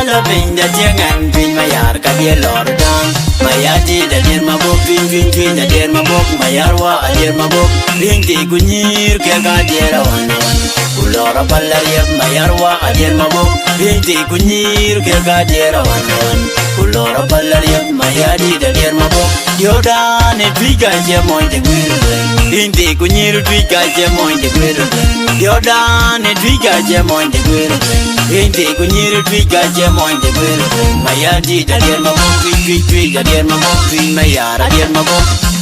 la pin da jangan pin mayar ka dia lor dang mayadi da dir mabok pin da dir mabok mayarwa adir mabok rinti kunyir ke ka dia wan ulora balariya mayarwa adir mabok rinti kunyir ke ka dia wan ulora balariya mayadi da dir mabok yoda ne twiga je moy de gwiru rinti kunyir twiga je moy de gwiru yoda ne twiga je moy de gwiru rinti kunyir twiga je moy de gwiru mayadi da dir mabok twiga dir mabok mayara dir mabok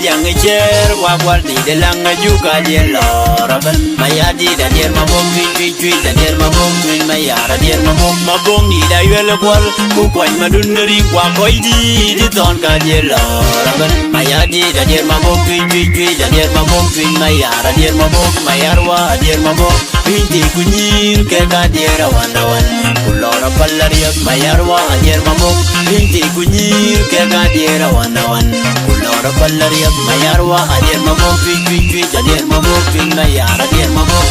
yang ngejer wakwal di delang juga dia loraban mayadi dan dia mabok cuy dan dia mabok cuy mayara dia mabok ni da yel kwal ku kwai madun ri kwa koi di ton ka dia loraban mayadi dan dia mabok cuy dan dia mabok cuy mayara dia mabok mayarwa dia mabok pinti kunyir ke ka dia rawan kulora pallariya mayarwa dia mabok pinti kunyir ke ka dia rawan kulora pallariya mayarwa adir mabok cuy jadir mabok cuy mayara dir mabok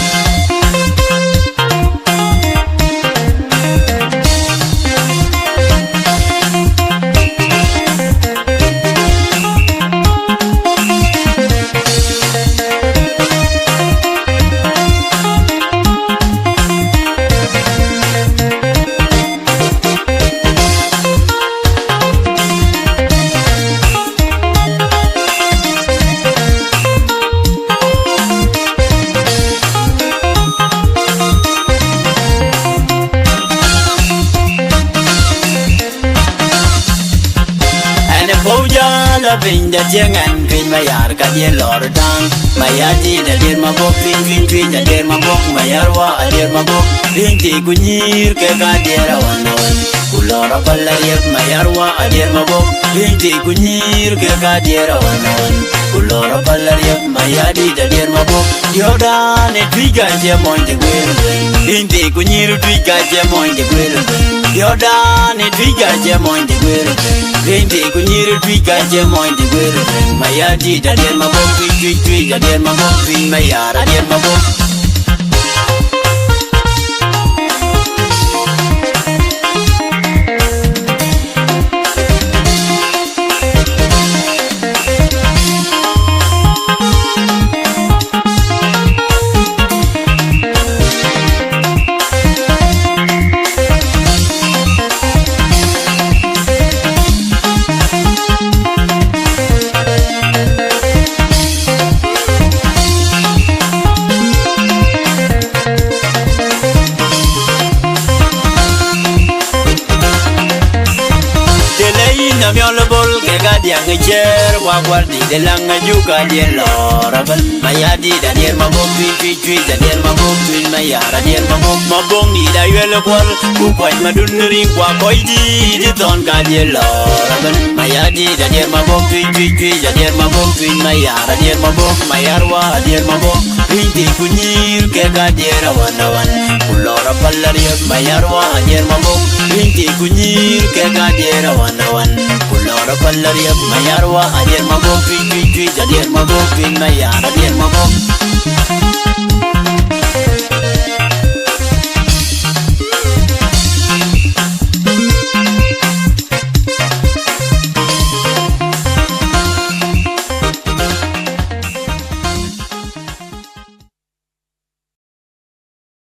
la pin da jangan pin mayar ka dia lor dang mayadi da dir mabok pin da dir mabok mayarwa adir mabok rinti kunyir ke ka dia rawan ulora balariya mayarwa adir mabok rinti kunyir ke ka dia rawan ulora balariya mayadi da dir mabok yoda ne twiga je moy de gwiru rinti kunyir twiga je moy de gwiru yoda ne twiga je moy de gwiru rinti kunyir twiga je moy de gwiru mayadi da dir mabok cuy da dir mabok mayara dir mabok yang ngejer wakwal di delang juga dia loraban mayadi dan dia mabok cuy dan dia mabok cuy mayara dia mabok ni da yel kwal ku kwai madun ri kwa koi di ton ka dia loraban mayadi dan dia mabok cuy dan dia mabok cuy mayara dia mabok mayarwa dia mabok rinti kunyir ke ka dia rawan ulora pallariya mayarwa dia mabok rinti kunyir ke ka dia rawan ulora pallariya mayarwa adir mabok cuy jadir mabok mayara dir mabok